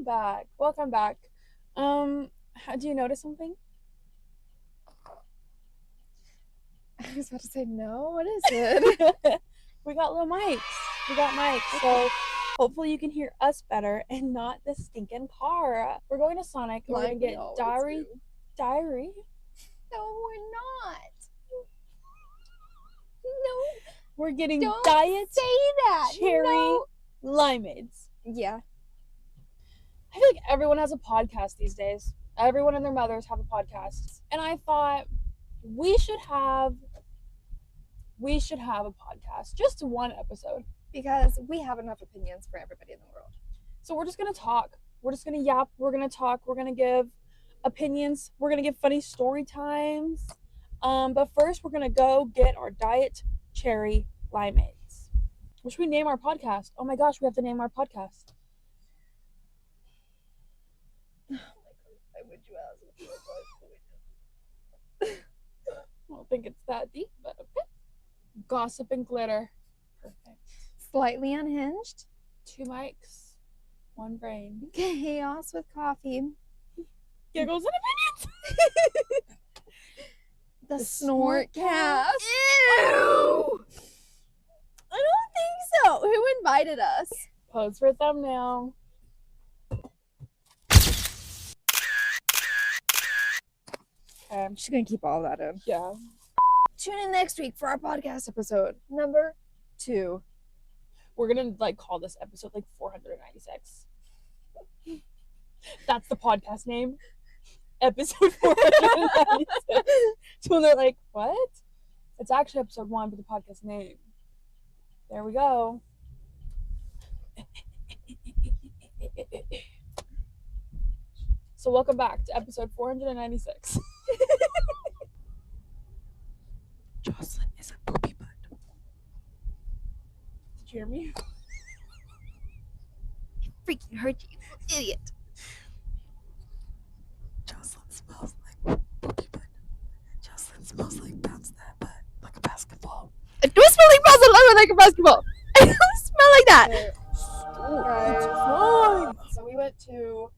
back. Welcome back. Do you notice something? I was about to say no. What is it? We got little mics. So hopefully you can hear us better and not the stinking car. We're going to Sonic and we're gonna get diary. No, we're not. No, We're getting don't diet say that. cherry limeades. Yeah. I feel like everyone has a podcast these days. Everyone and their mothers have a podcast. And I thought we should have a podcast. Just one episode. Because we have enough opinions for everybody in the world. So we're just going to talk. We're just going to yap. We're going to talk. We're going to give opinions. We're going to give funny story times. But first we're going to go get our diet cherry limeades. What should we name our podcast? Oh my gosh, we have to name our podcast. Why would you ask? I don't think it's that deep, but okay. Gossip and glitter. Perfect. Slightly unhinged. 2 mics, 1 brain. Chaos with coffee. Giggles and opinions. The snort cast. Ew! I don't think so. Who invited us? Pose for thumbnail. Okay. I'm just gonna keep all that in. Yeah. Tune in next week for our podcast episode number 2. We're gonna call this episode 496. That's the podcast name. Episode 496. So when they're like, what? It's actually episode 1, but the podcast name. There we go. So welcome back to episode 496. Jocelyn is a poopy butt. Did you hear me? It freaking hurt you, idiot. Jocelyn smells like poopy butt. Jocelyn smells like bounce that butt like a basketball. It do smell like a basketball. I don't smell like that. It's fine. So we went to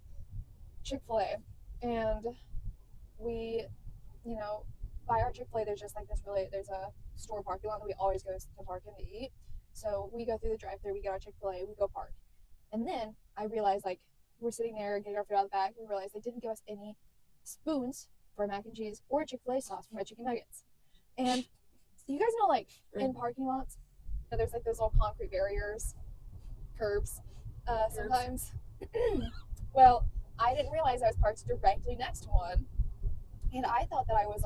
Chick-fil-A and we, by our Chick-fil-A there's just there's a store parking lot that we always go to park in to eat. So we go through the drive-thru, we get our Chick-fil-A, we go park. And then I realized we're sitting there getting our food out of the bag, we realized they didn't give us any spoons for mac and cheese or Chick-fil-A sauce for my chicken nuggets. And so you guys know in parking lots, there's those little concrete barriers, curbs, sometimes. Well, I didn't realize I was parked directly next to one, and I thought that I was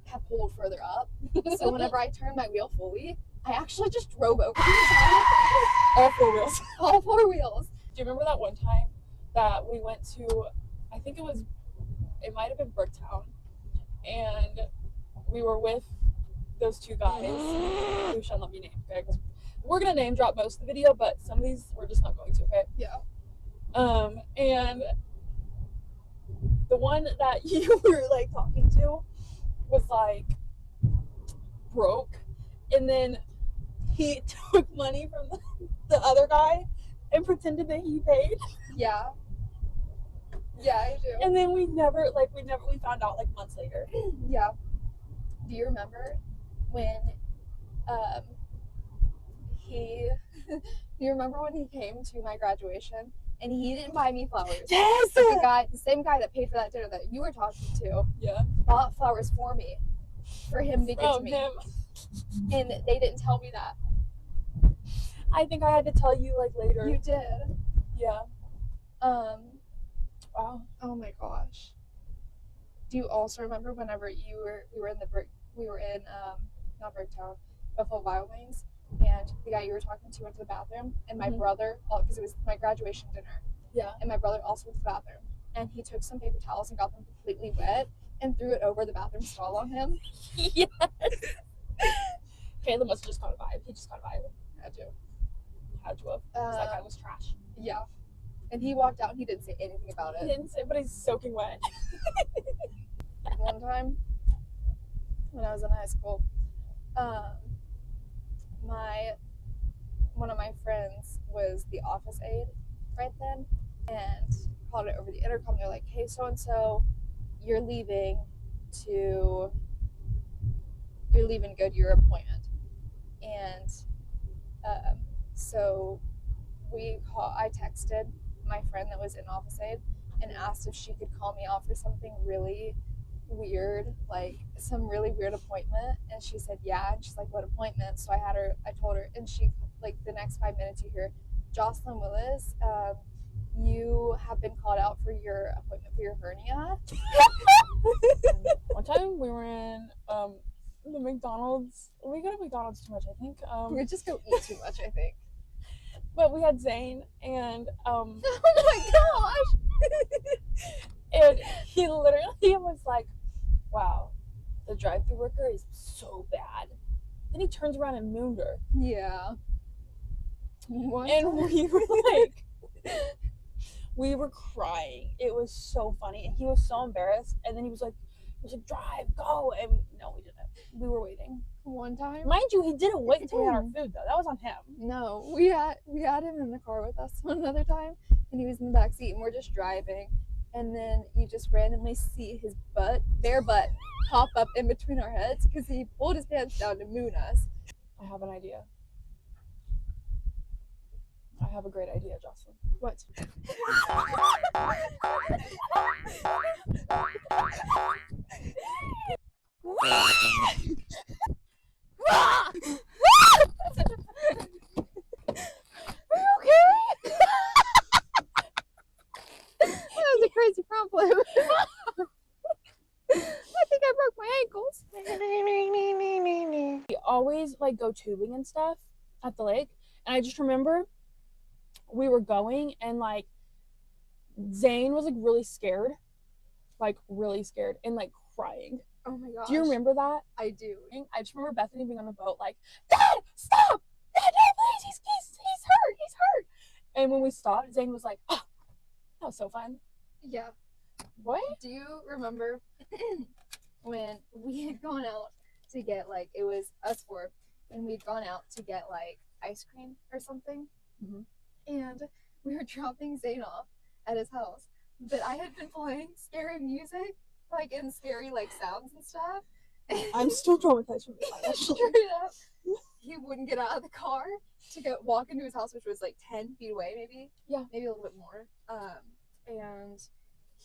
had pulled further up. So whenever I turned my wheel fully, I actually just drove over the entire thing. All 4 wheels. All 4 wheels. Do you remember that one time that we went to, I think it might have been Bricktown, and we were with those 2 guys who shall not be named, okay? 'Cause we're going to name drop most of the video, but some of these we're just not going to, okay? Yeah. And the one that you were talking to was broke, and then he took money from the other guy and pretended that he paid. Yeah. Yeah, I do. And then we found out months later. Yeah. Do you remember when do you remember when he came to my graduation and he didn't buy me flowers? Yes! The same guy that paid for that dinner that you were talking to, Yeah. bought flowers for me, for him to give to me. Him. And they didn't tell me that. I think I had to tell you like later. You did. Yeah. Wow. Oh my gosh. Do you also remember whenever we were in not Bricktown, Buffalo Wild Wings, and the guy you were talking to went to the bathroom, and my brother, because it was my graduation dinner. Yeah. And my brother also went to the bathroom, and he took some paper towels and got them completely wet and threw it over the bathroom stall on him. Yes. Caleb must have just caught a vibe. He just caught a vibe. Had to have. That guy was trash. Yeah. And he walked out and he didn't say anything about it. He didn't say, but he's soaking wet. One time, when I was in high school, one of my friends was the office aide right then, and called it over the intercom. They're like, hey, so and so, you're leaving to go to your appointment. And so I texted my friend that was in office aid and asked if she could call me out for something really weird, like some really weird appointment. And she said, yeah. And she's like, what appointment? So I told her, and she, like, the next 5 minutes you hear, Jocelynxwillis, you have been called out for your appointment for your hernia. One time we were in the McDonald's. We go to McDonald's too much, I think. We just go eat too much, I think. But we had Zane, and oh my gosh! and he literally was like, wow, the drive-thru worker is so bad. Then he turns around and mooned her. Yeah. And we were like, we were crying. It was so funny, and he was so embarrassed. And then he was like, drive, go. And no, we didn't. We were waiting. One time, mind you, he didn't wait until we had our food, though. That was on him. No, we had him in the car with us one time, and he was in the back seat, and we're just driving, and then you just randomly see his bare butt pop up in between our heads because he pulled his pants down to moon us. I have an idea. I have a great idea, Jocelyn. What? Are you okay? That was a crazy problem. I think I broke my ankles. We always like go tubing and stuff at the lake, and I just remember we were going, and like Zane was like really scared, and like crying. Oh my gosh. Do you remember that? I do. I just remember Bethany being on the boat like, Dad, stop! Dad, no, please, he's hurt. And when we stopped, Zane was like, oh, that was so fun. Yeah. What? Do you remember when we had gone out to get, like, it was us four, and we'd gone out to get, like, ice cream or something? Mm-hmm. And we were dropping Zane off at his house, but I had been playing scary music, like, and scary, like, sounds and stuff. I'm still traumatized from that. Straight up, he wouldn't get out of the car to go walk into his house, which was like 10 feet away, maybe. Yeah. Maybe a little bit more. And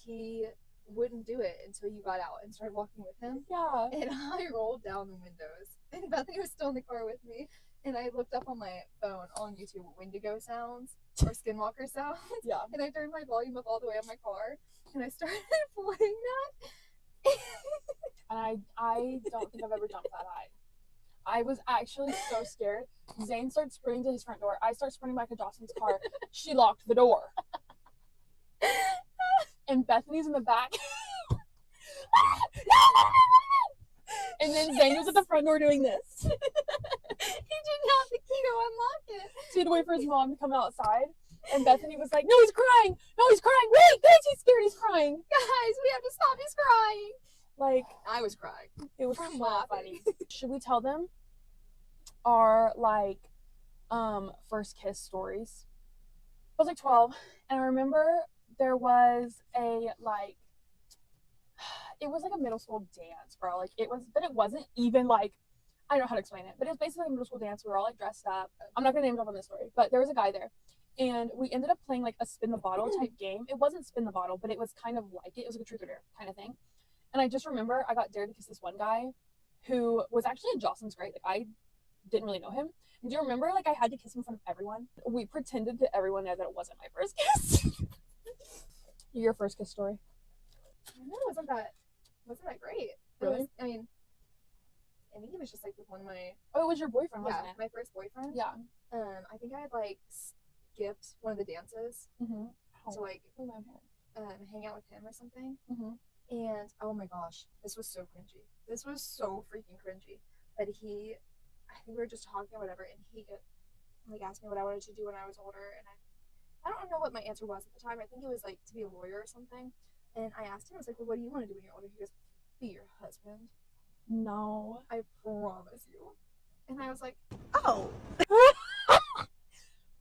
he wouldn't do it until you got out and started walking with him. Yeah. And I rolled down the windows, and Bethany was still in the car with me. And I looked up on my phone on YouTube Wendigo sounds or Skinwalker sounds. Yeah. And I turned my volume up all the way on my car, and I started playing that. And I don't think I've ever jumped that high. I was actually so scared. Zane started sprinting to his front door. I start sprinting back to Jocelyn's car. She locked the door. And Bethany's in the back. And then Zane was at the front door doing this. He didn't have the key to unlock it. So he had to wait for his mom to come outside. And Bethany was like, no, he's crying. Wait, guys, he's scared. He's crying. Guys, we have to stop. He's crying. Like, I was crying. It was so funny. Should we tell them our, like, first kiss stories? I was like 12, and I remember there was a, like, it was like a middle school dance, bro. Like, but it wasn't even like, I don't know how to explain it, but it was basically a middle school dance. We were all like dressed up. I'm not gonna name drop on this story, but there was a guy there, and we ended up playing like a spin the bottle type game. It wasn't spin the bottle, but it was kind of like it. It was like a truth or dare kind of thing. And I just remember I got dared to kiss this one guy who was actually in Jocelyn's grade. Like, I didn't really know him. And do you remember, like, I had to kiss him in front of everyone? We pretended to everyone there that it wasn't my first kiss. Your first kiss story? I know, it wasn't that great. Really? I think it was just like with one of my... Oh, it was your boyfriend, wasn't it? My first boyfriend. Yeah. I think I had, like, skipped one of the dances to, like, hang out with him or something. Mm-hmm. And oh my gosh, this was so cringy. This was so freaking cringy. But I think we were just talking or whatever, and he like asked me what I wanted to do when I was older, and I don't know what my answer was at the time. I think it was like to be a lawyer or something. And I asked him, I was like, well, what do you want to do when you're older? He goes, be your husband. No. I promise you. And I was like, oh.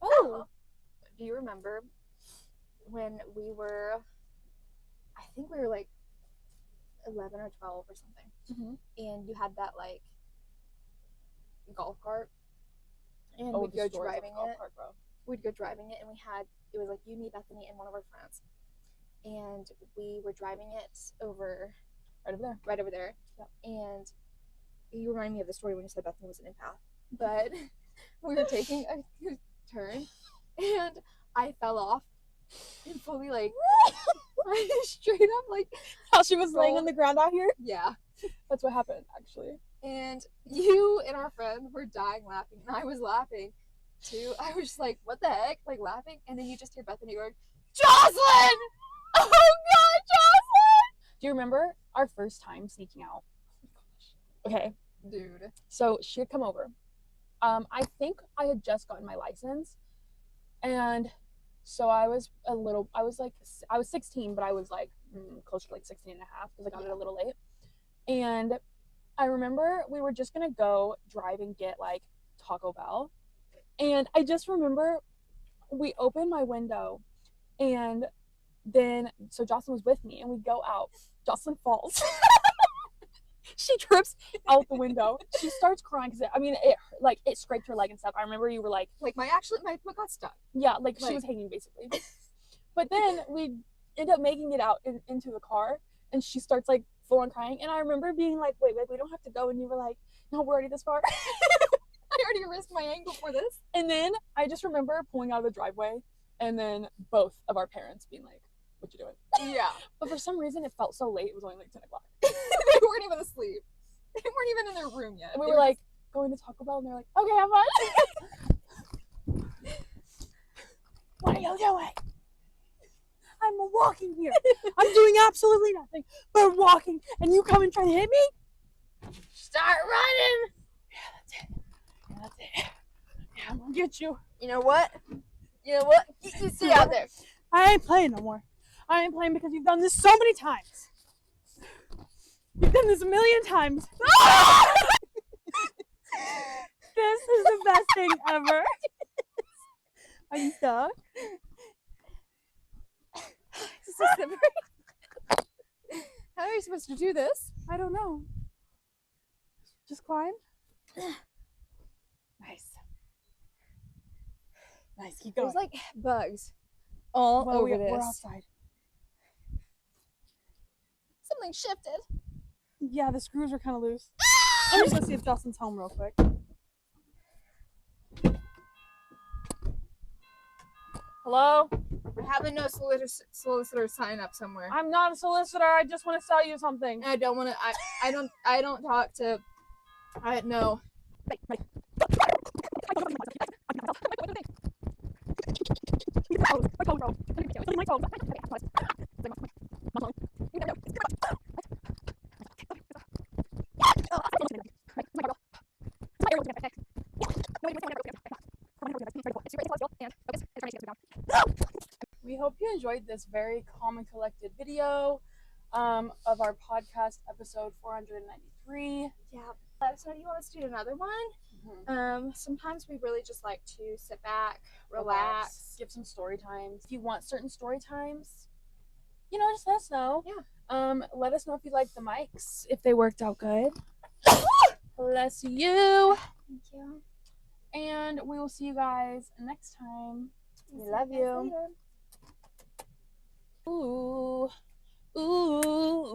Oh. Do you remember when we were, I think we were like 11 or 12 or something, and you had that like golf cart, and we'd go driving it. We'd go driving it, and it was like you, me, Bethany, and one of our friends, and we were driving it over right over there. Yep. And you remind me of the story when you said Bethany was an empath, but we were taking a turn, and I fell off and fully like I straight up like how she was laying on the ground out here. Yeah, that's what happened actually. And you and our friend were dying laughing, and I was laughing too. I was just like, what the heck, like laughing, and then you just hear Bethany going, Jocelyn! Oh God, Jocelyn! Do you remember our first time sneaking out? Oh my gosh. Okay, dude. So she had come over. I think I had just gotten my license, and so I was 16, but I was like closer to like 16 and a half because I got it a little late. And I remember we were just gonna go drive and get like Taco Bell, and I just remember we opened my window, and then so Jocelyn was with me, and we go out. Jocelyn falls. She trips out the window. She starts crying because it scraped her leg and stuff. I remember you were like my foot got stuck. Yeah, like she was hanging basically. But then we end up making it out into the car, and she starts like full on crying. And I remember being like, wait, we don't have to go. And you were like, no, we're already this far. I already risked my ankle for this. And then I just remember pulling out of the driveway, and then both of our parents being like, what you doing? Yeah. But for some reason, it felt so late. It was only like 10 o'clock. They weren't even asleep. They weren't even in their room yet. And we were like going to Taco Bell, and they're like, okay, have fun. What are you doing? I'm walking here. I'm doing absolutely nothing but walking, and you come and try to hit me? Start running. Yeah, that's it. Yeah, I'm gonna get you. You know what? You stay out there. I ain't playing no more. I ain't playing because you've done this so many times. You've done this a million times. This is the best thing ever. Are you stuck? How are you supposed to do this? I don't know. Just climb. Nice. Nice. Keep going. There's like bugs all over this. We're outside. Something shifted. Yeah, the screws are kind of loose. I'm just gonna see if Jocelyn's home real quick. Hello? We're having no solicitor sign up somewhere. I'm not a solicitor. I just want to sell you something. I don't want to. I don't talk to. No. We hope you enjoyed this very calm and collected video of our podcast episode 493. Yeah. So do you want us to do another one? Mm-hmm. Sometimes we really just like to sit back, relax, give some story times. If you want certain story times, just let us know. Yeah. Let us know if you like the mics, if they worked out good. Bless you. Thank you. And we will see you guys next time. We love you. Ooh. Ooh.